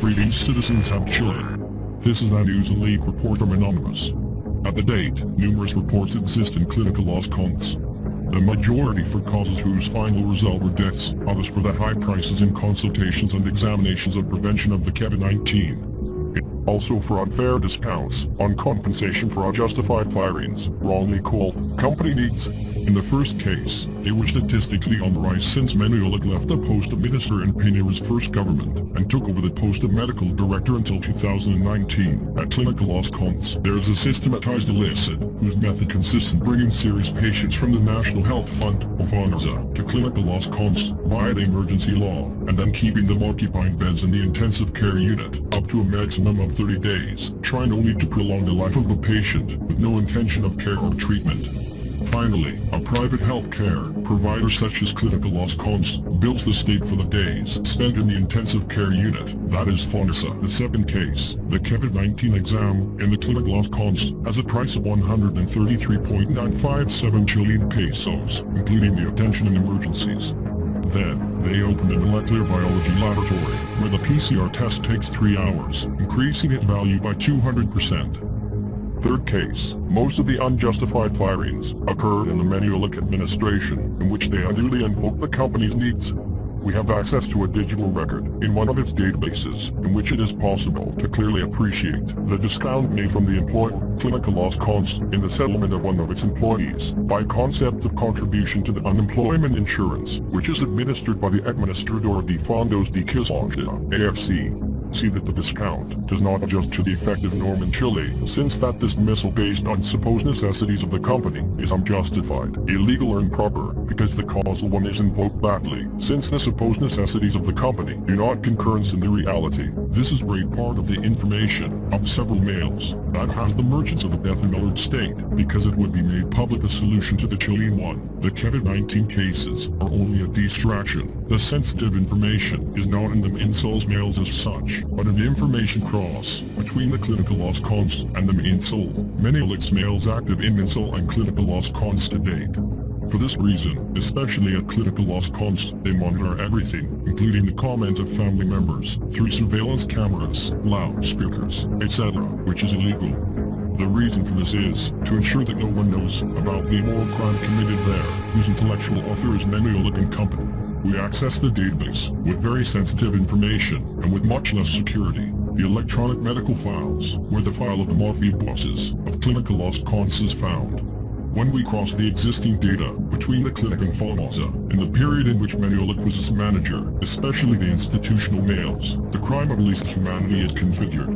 Greetings citizens of Chile. This is a news and leak report from Anonymous. At the date, numerous reports exist in clinical loss counts. The majority for causes whose final result were deaths, others for the high prices in consultations and examinations of prevention of the COVID-19. Also for unfair discounts on compensation for unjustified firings, wrongly called company needs. In the first case, they were statistically on the rise since Manuelic left the post of minister in Piñera's first government and took over the post of medical director until 2019. At clinical loss counts, there is a systematized illicit, whose method consists in bringing serious patients from the National Health Fund, OFANSA, to clinical loss counts via the emergency law, and then keeping them occupying beds in the intensive care unit up to a maximum of 30 days, trying only to prolong the life of the patient, with no intention of care or treatment. Finally, a private health care provider such as clinical loss counts bills the state for the days spent in the intensive care unit, that is FONSA. The second case, the COVID-19 exam in the clinical loss counts, has a price of 133.957 Chilean pesos, including the attention in emergencies. Then, they opened a molecular biology laboratory, where the PCR test takes 3 hours, increasing its value by 200%. Third case, most of the unjustified firings occurred in the Manuelic administration, in which they unduly invoked the company's needs. We have access to a digital record in one of its databases, in which it is possible to clearly appreciate the discount made from the employer clinical loss counts in the settlement of one of its employees, by concept of contribution to the unemployment insurance, which is administered by the Administrador de Fondos de Quisanja, AFC. See that the discount does not adjust to the effective norm in Chile, since that dismissal based on supposed necessities of the company is unjustified, illegal or improper, because the causal one is invoked badly, since the supposed necessities of the company do not concurrence in the reality. This is great part of the information of several mails that has the merchants of the death and alert state, because it would be made public the solution to the Chilean one. The COVID-19 cases are only a distraction. The sensitive information is not in the insul's mails as such, but an information cross between the clinical loss counts and the MINISTRO. Manuelic's mails active in MINISTRO and clinical loss counts to date. For this reason, especially at clinical loss counts, they monitor everything, including the comments of family members, through surveillance cameras, loudspeakers, etc., which is illegal. The reason for this is to ensure that no one knows about the immoral crime committed there, whose intellectual author is Manuelic and Company. We access the database with very sensitive information and with much less security. The electronic medical files, where the file of the mafia bosses of clinical loss counts is found. When we cross the existing data between the clinic and FONSA, in the period in which Manuelic was its manager, especially the institutional mails, the crime of least humanity is configured.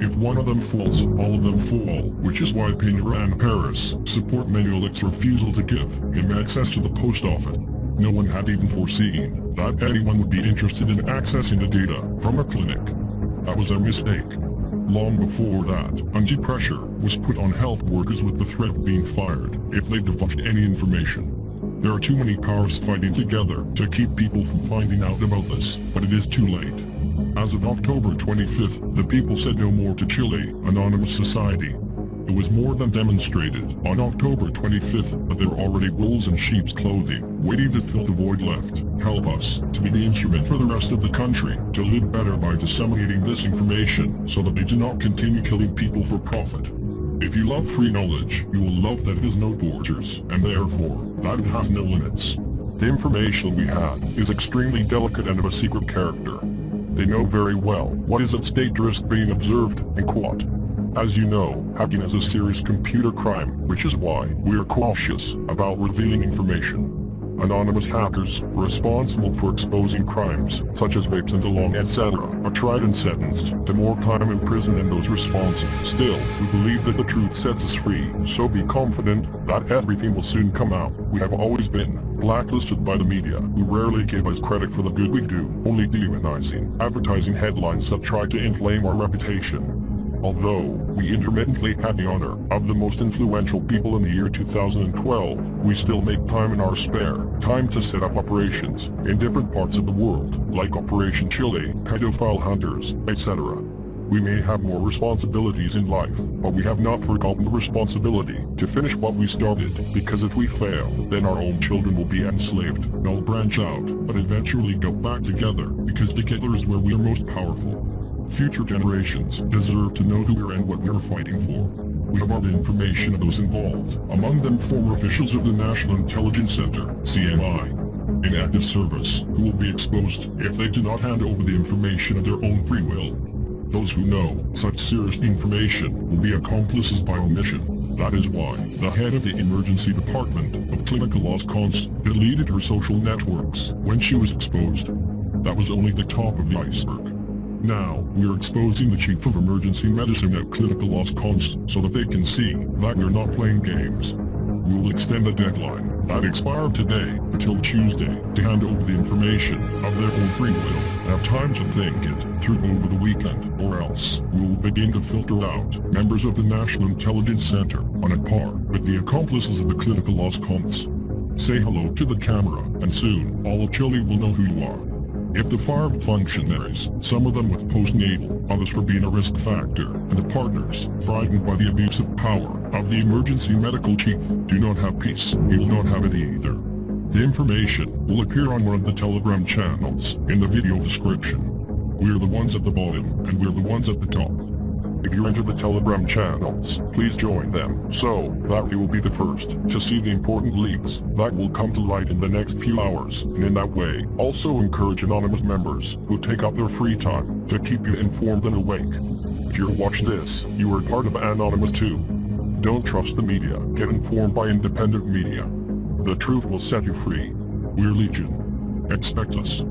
If one of them falls, all of them fall, which is why Piñera and Paris support Manuelic's refusal to give him access to the post office. No one had even foreseen that anyone would be interested in accessing the data from a clinic. That was a mistake. Long before that, undue pressure was put on health workers with the threat of being fired if they divulged any information. There are too many powers fighting together to keep people from finding out about this, but it is too late. As of October 25th, the people said no more to Chile, Anonymous Society. It was more than demonstrated on October 25th that there are already wolves in sheep's clothing, waiting to fill the void left. Help us to be the instrument for the rest of the country to live better by disseminating this information so that they do not continue killing people for profit. If you love free knowledge, you will love that it has no borders, and therefore, that it has no limits. The information we have is extremely delicate and of a secret character. They know very well what is at stake to risk being observed and caught. As you know, hacking is a serious computer crime, which is why we are cautious about revealing information. Anonymous hackers responsible for exposing crimes, such as rapes and along etc., are tried and sentenced to more time in prison than those responsible. Still, we believe that the truth sets us free, so be confident that everything will soon come out. We have always been blacklisted by the media, who rarely give us credit for the good we do, only demonizing, advertising headlines that try to inflame our reputation. Although we intermittently had the honor of the most influential people in the year 2012, we still make time in our spare time to set up operations in different parts of the world, like Operation Chile, pedophile hunters, etc. We may have more responsibilities in life, but we have not forgotten the responsibility to finish what we started, because if we fail, then our own children will be enslaved. They'll branch out, but eventually go back together, because together is where we are most powerful. Future generations deserve to know who we are and what we are fighting for. We have all the information of those involved, among them former officials of the National Intelligence Center, CNI, in active service, who will be exposed if they do not hand over the information of their own free will. Those who know such serious information will be accomplices by omission. That is why the head of the Emergency Department of Clinical Loss Const deleted her social networks when she was exposed. That was only the top of the iceberg. Now, we are exposing the Chief of Emergency Medicine at Clinical Loss Const so that they can see that we are not playing games. We will extend the deadline that expired today until Tuesday to hand over the information of their own free will and have time to think it through over the weekend, or else we will begin to filter out members of the National Intelligence Center on a par with the accomplices of the Clinical Loss Consts. Say hello to the camera, and soon all of Chile will know who you are. If the fired functionaries, some of them with postnatal, others for being a risk factor, and the partners, frightened by the abuse of power of the emergency medical chief, do not have peace, he will not have it either. The information will appear on one of the Telegram channels in the video description. We are the ones at the bottom, and we're the ones at the top. If you enter the Telegram channels, please join them, so that you will be the first to see the important leaks that will come to light in the next few hours, and in that way, also encourage anonymous members who take up their free time to keep you informed and awake. If you watch this, you are part of Anonymous too. Don't trust the media, get informed by independent media. The truth will set you free. We're Legion. Expect us.